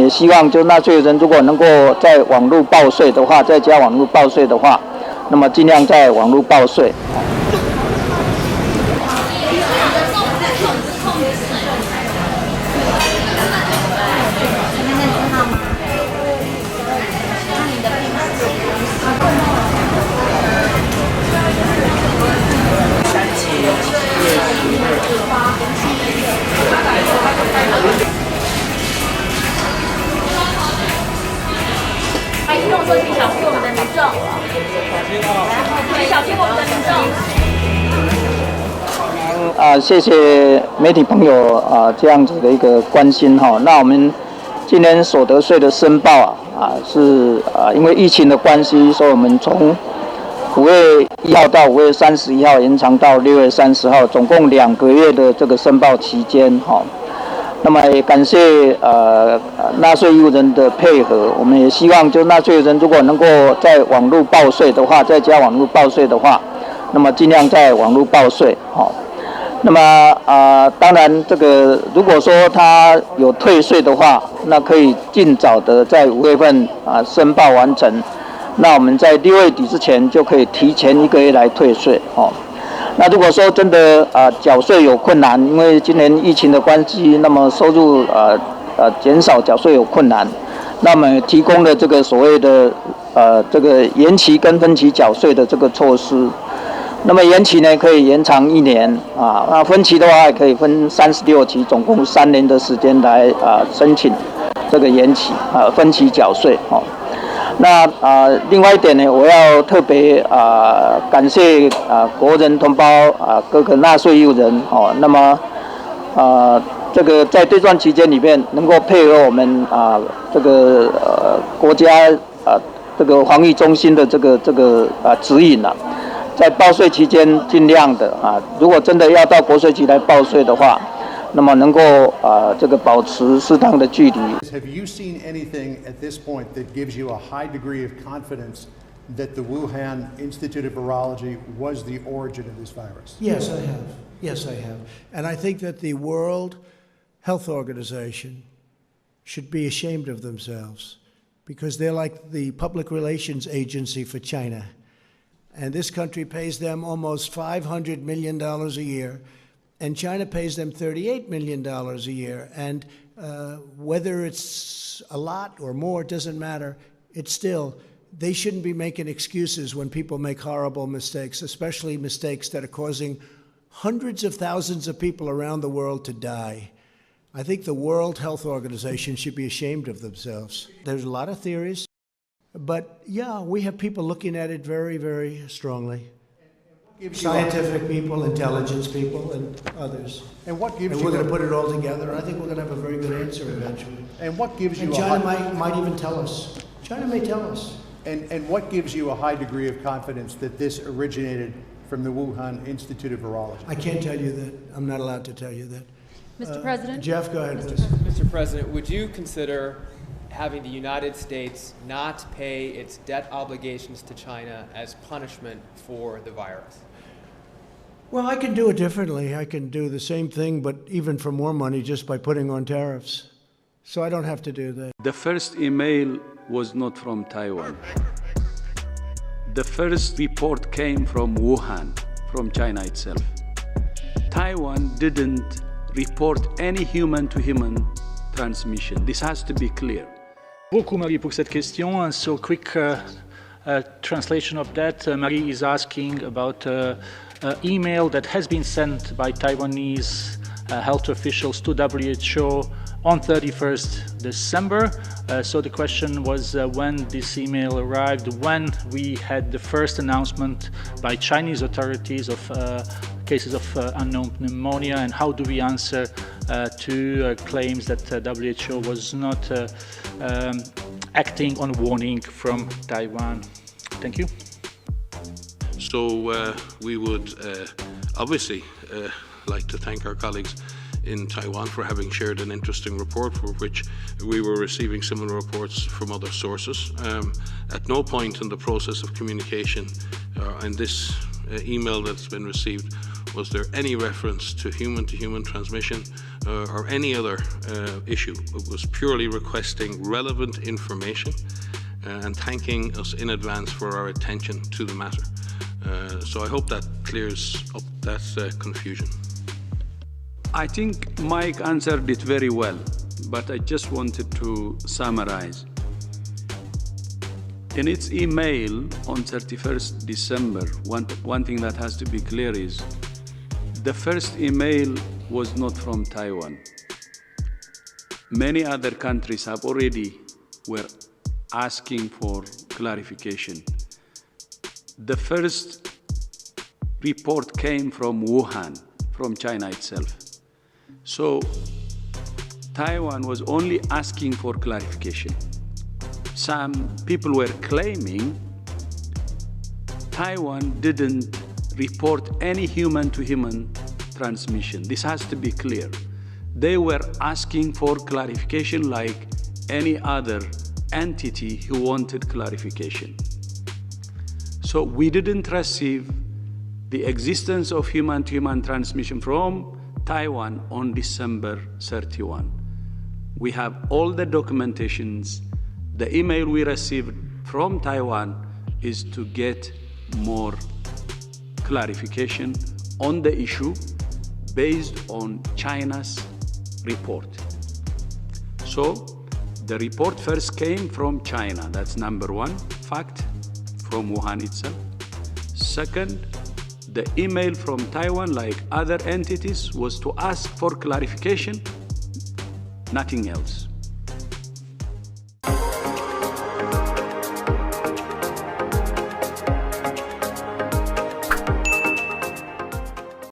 也希望就纳税人如果能够在网络报税的话，在家网络报税的话，那么尽量在网络报税。用说请小心我们的民众，请小心我们的民众。谢谢媒体朋友这样子的一个关心哈。那我们今年所得税的申报是因为疫情的关系，所以我们从5月1号到5月31号延长到6月30号，总共2个月的这个申报期间哈。那么也感谢纳税义务人的配合，我们也希望就纳税人如果能够在网络报税的话，在家网络报税的话，那么尽量在网络报税哈。那么当然这个如果说他有退税的话，那可以尽早的在5月份申报完成，那我们在6月底之前就可以提前1个月来退税哦。那如果说真的缴税有困难，因为今年疫情的关系，那么收入减少，缴税有困难，那么提供了这个所谓的这个延期跟分期缴税的这个措施。那么延期呢可以延长1年那分期的话也可以分36期，总共3年的时间来申请这个延期分期缴税哦。那另外一点呢，我要特别感谢国人同胞各个纳税义务人哦。那么这个在对战期间里面，能够配合我们这个国家这个防疫中心的这个指引在报税期间尽量的如果真的要到国税局来报税的话，那么能够这个保持适当的距离。Have you seen anything at this point that gives you a high degree of confidence that the Wuhan Institute of Virology was the origin of this virus? Yes, I have. Yes, I have. And I think that the World Health Organization should be ashamed of themselves because they're like the public relations agency for China. And this country pays them almost $500 million a year. And China pays them $38 million a year. And whether it's a lot or more, it doesn't matter. It's still, they shouldn't be making excuses when people make horrible mistakes, especially mistakes that are causing hundreds of thousands of people around the world to die. I think the World Health Organization should be ashamed of themselves. There's a lot of theories, but yeah, we have people looking at it very, very strongly. Scientific people, intelligence people, and others. And what gives and we're going to put it all together. I think we're going to have a very good answer eventually. And what gives you? And China might even tell us. China may tell us. And what gives you a high degree of confidence that this originated from the Wuhan Institute of Virology? I can't tell you that. I'm not allowed to tell you that. Mr. President? Jeff, go ahead, please. Mr. President, would you consider having the United States not pay its debt obligations to China as punishment for the virus? Well, I can do it differently. I can do the same thing, but even for more money just by putting on tariffs. So I don't have to do that. The first email was not from Taiwan. The first report came from Wuhan, from China itself. Taiwan didn't report any human-to-human transmission. This has to be clear. Beaucoup, Marie, pour cette question. So quick translation of that. Marie is asking about email that has been sent by Taiwanese health officials to WHO on 31st December. So the question was when this email arrived, when we had the first announcement by Chinese authorities of cases of unknown pneumonia, and how do we answer to claims that WHO was not acting on warning from Taiwan. Thank you. So we would obviously like to thank our colleagues in Taiwan for having shared an interesting report for which we were receiving similar reports from other sources. At no point in the process of communication in this email that's been received was there any reference to human transmission or any other issue. It was purely requesting relevant information and thanking us in advance for our attention to the matter. So I hope that clears up that confusion. I think Mike answered it very well, but I just wanted to summarize. In its email on 31st December, one thing that has to be clear is the first email was not from Taiwan. Many other countries have already were asking for clarification. The first report came from Wuhan, from China itself. So Taiwan was only asking for clarification. Some people were claiming Taiwan didn't report any human-to-human transmission. This has to be clear. They were asking for clarification like any other entity who wanted clarification. So we didn't receive the existence of human-to-human transmission from Taiwan on December 31. We have all the documentations. The email we received from Taiwan is to get more clarification on the issue based on China's report. So the report first came from China. That's number one fact, from Wuhan itself. Second, the email from Taiwan, like other entities, was to ask for clarification, nothing else.